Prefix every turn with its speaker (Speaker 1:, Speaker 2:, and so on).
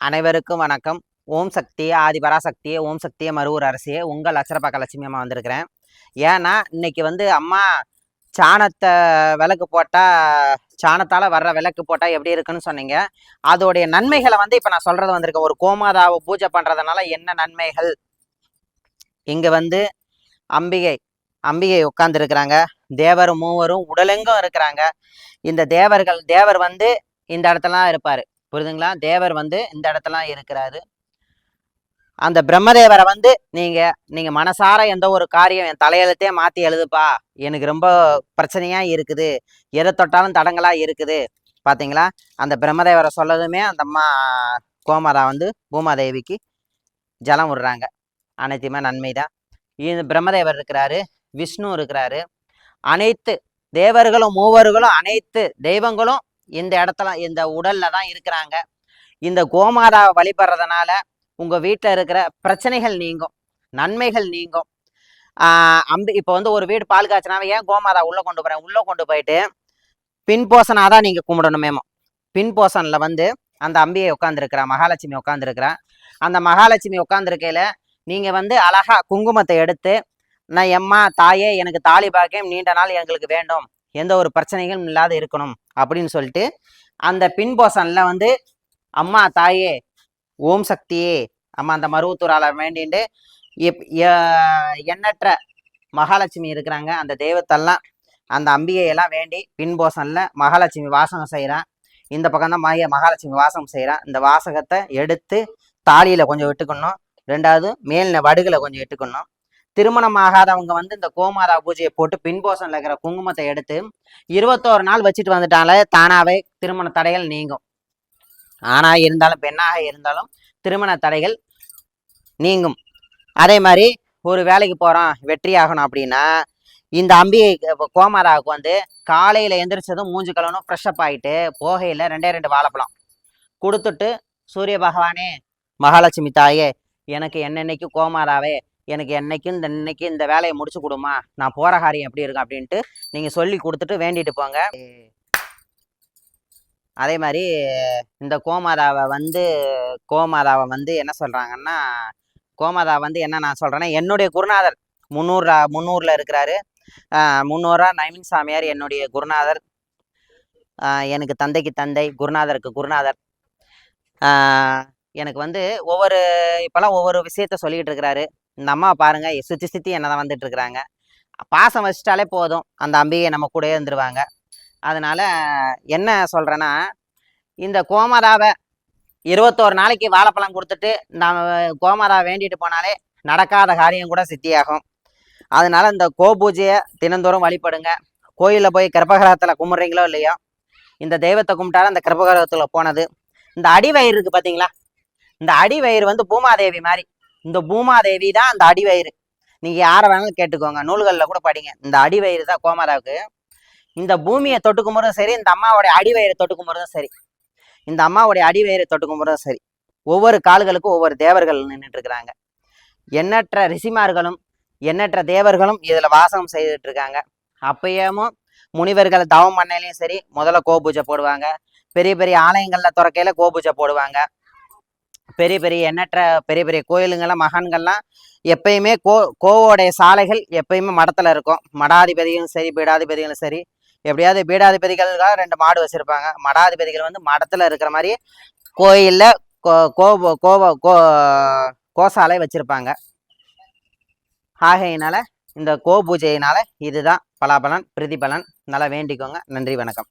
Speaker 1: அனைவருக்கும் வணக்கம். ஓம் சக்தியே ஆதிபராசக்தியே ஓம் சக்தியே மருவூர் அரசியே உங்கள் அச்சரப்பாக்க லட்சுமி அம்மா வந்திருக்கிறேன். ஏன்னா இன்னைக்கு அம்மா சாணத்தை விளக்கு போட்டால் சாணத்தால் வர்ற விளக்கு போட்டால் எப்படி இருக்குன்னு சொன்னீங்க. அதோடைய நன்மைகளை இப்போ நான் சொல்கிறது வந்திருக்கேன். ஒரு கோமாதாவை பூஜை பண்ணுறதுனால என்ன நன்மைகள். இங்கே அம்பிகை அம்பிகை உட்கார்ந்துருக்கிறாங்க. தேவர் மூவரும் உடலெங்கும் இருக்கிறாங்க. இந்த தேவர் இந்த இடத்துலலாம் இருப்பார். புரியுதுங்களா? தேவர் இந்த இடத்துலாம் இருக்கிறாரு. அந்த பிரம்மதேவரை நீங்க மனசார எந்த ஒரு காரியம் என் தலையெழுத்தே மாத்தி எழுதுப்பா, எனக்கு ரொம்ப பிரச்சனையா இருக்குது, எதை தொட்டாலும் தடங்களா இருக்குது பாத்தீங்களா? அந்த பிரம்மதேவரை சொல்லதுமே அந்த அம்மா கோமாதா பூமாதேவிக்கு ஜலம் விடுறாங்க. அனைத்துமே நன்மைதான். இந்த பிரம்மதேவர் இருக்கிறாரு, விஷ்ணு இருக்கிறாரு. அனைத்து தேவர்களும் மூவர்களும் அனைத்து தெய்வங்களும் இந்த இடத்துல இந்த உடல்ல தான் இருக்கிறாங்க. இந்த கோமாதாவை வழிபடுறதுனால உங்க வீட்டில் இருக்கிற பிரச்சனைகள் நீங்கும், நன்மைகள் நீங்கும். இப்போ ஒரு வீடு பால் காய்ச்சினாவே ஏன் கோமாதா உள்ள கொண்டு போறேன், உள்ள கொண்டு போயிட்டு பின்போசனாதான் நீங்க கும்பிடணுமேமோ. பின்போசன்ல அந்த அம்பியை உட்காந்துருக்கிறா, மகாலட்சுமி உட்காந்துருக்கிறா. அந்த மகாலட்சுமி உட்காந்துருக்கையில நீங்க அழகா குங்குமத்தை எடுத்து, நான் எம்மா தாயே எனக்கு தாலி பாக்கியம் நீண்ட நாள் எங்களுக்கு வேண்டும், எந்த ஒரு பிரச்சனைகளும் இல்லாத இருக்கணும் அப்படின்னு சொல்லிட்டு அந்த பின்போசன்ல அம்மா தாயே ஓம் சக்தியே அம்மா அந்த மருவத்தூரால வேண்டிட்டு எண்ணற்ற மகாலட்சுமி இருக்கிறாங்க. அந்த தெய்வத்தெல்லாம் அந்த அம்பிகையெல்லாம் வேண்டி பின்போசன்ல மகாலட்சுமி வாசகம் செய்கிறான். இந்த பக்கம் தான் மகாலட்சுமி வாசகம் செய்கிறான். இந்த வாசகத்தை எடுத்து தாலியில கொஞ்சம் விட்டுக்கணும், ரெண்டாவது மேல் வடுகளை கொஞ்சம் விட்டுக்கணும். திருமணம் ஆகாதவங்க இந்த கோமாதா பூஜையை போட்டு பின்போசன்ல இருக்கிற குங்குமத்தை எடுத்து 21 நாள் வச்சுட்டு வந்துட்டாலே தானாவே திருமண தடைகள் நீங்கும். ஆணா இருந்தாலும் பெண்ணாக இருந்தாலும் திருமண தடைகள் நீங்கும். அதே மாதிரி ஒரு வேலைக்கு போறோம், வெற்றி ஆகணும் அப்படின்னா இந்த அம்பிகை கோமாதாவுக்கு காலையில எந்திரிச்சதும் மூஞ்சி கலவனும் ஃப்ரெஷ்அப் ஆகிட்டு போகையில 2 வாழைப்பழம் கொடுத்துட்டு, சூரிய பகவானே மகாலட்சுமி தாயே எனக்கு என்னென்னைக்கு கோமாதாவே எனக்கு இன்னைக்கு இந்த வேலையை முடிச்சு கொடுமா, நான் போற காரியம் எப்படி இருக்கும் அப்படின்ட்டு நீங்க சொல்லி கொடுத்துட்டு வேண்டிட்டு போங்க. அதே மாதிரி இந்த கோமாதாவை என்ன சொல்றாங்கன்னா, கோமாதா என்ன நான் சொல்றேன்னா, என்னுடைய குருநாதர் முன்னூர்ல இருக்கிறாரு. முன்னூரா நைமின் சாமியார் என்னுடைய குருநாதர். எனக்கு தந்தைக்கு தந்தை, குருநாதருக்கு குருநாதர். எனக்கு ஒவ்வொரு இப்பெல்லாம் ஒவ்வொரு விஷயத்த சொல்லிட்டு இருக்கிறாரு. இந்த அம்மா பாருங்க, சுத்தி என்னதான் வந்துட்டு இருக்கிறாங்க. பாசம் வச்சுட்டாலே போதும், அந்த அம்பிகை நம்ம கூட இருந்துருவாங்க. அதனால என்ன சொல்றேன்னா, இந்த கோமாதாவை 21 நாளைக்கு வாழைப்பழம் கொடுத்துட்டு நம்ம கோமாதாவை வேண்டிட்டு போனாலே நடக்காத காரியம் கூட சித்தியாகும். அதனால இந்த பூஜையை தினந்தோறும் வழிபடுங்க. கோயிலில் போய் கர்ப்பகிரகத்தில் கும்பிட்றீங்களோ இல்லையோ, இந்த தெய்வத்தை கும்பிட்டாலும் அந்த கர்ப்பகிரகத்தில் போனது. இந்த அடிவயிறு இருக்கு பார்த்தீங்களா, இந்த அடிவயிறு பூமாதேவி மாதிரி. இந்த பூமாதேவி தான் அந்த அடிவயிறு. நீங்க யாரை வேணாலும் கேட்டுக்கோங்க, நூல்களில் கூட படிங்க. இந்த அடிவயிறு தான் கோமாதாவுக்கு. இந்த பூமியை தொட்டு கும்பிட்றதும் சரி, இந்த அம்மாவோடைய அடிவயிறு தொட்டு கும்பிட்றதும் சரி, இந்த அம்மாவுடைய அடிவயிறு தொட்டு கும்பிட்றதும் சரி. ஒவ்வொரு கால்களுக்கும் ஒவ்வொரு தேவர்கள் நின்றுட்டு இருக்கிறாங்க. எண்ணற்ற ரிஷிமார்களும் எண்ணற்ற தேவர்களும் இதுல வாசகம் செய்துட்டு இருக்காங்க. அப்பயும் முனிவர்கள் தவம் பண்ணலையும் சரி, முதல்ல பூஜை போடுவாங்க. பெரிய பெரிய ஆலயங்கள்ல துறக்கையில பூஜை போடுவாங்க. பெரிய பெரிய கோயிலுங்கள்லாம் மகான்கள்லாம் எப்பயுமே கோவோடைய சாலைகள் எப்பயுமே மடத்துல இருக்கும். மடாதிபதியும் சரி, பீடாதிபதிகளும் சரி, எப்படியாவது பீடாதிபதிகளுக்காக 2 மாடு வச்சிருப்பாங்க. மடாதிபதிகள் மடத்துல இருக்கிற மாதிரி கோயில்ல கோசாலை வச்சிருப்பாங்க. ஆகையினால இந்த பூஜையினால இதுதான் பலாபலன், பிரதிபலன். நல்லா வேண்டிக்கோங்க. நன்றி, வணக்கம்.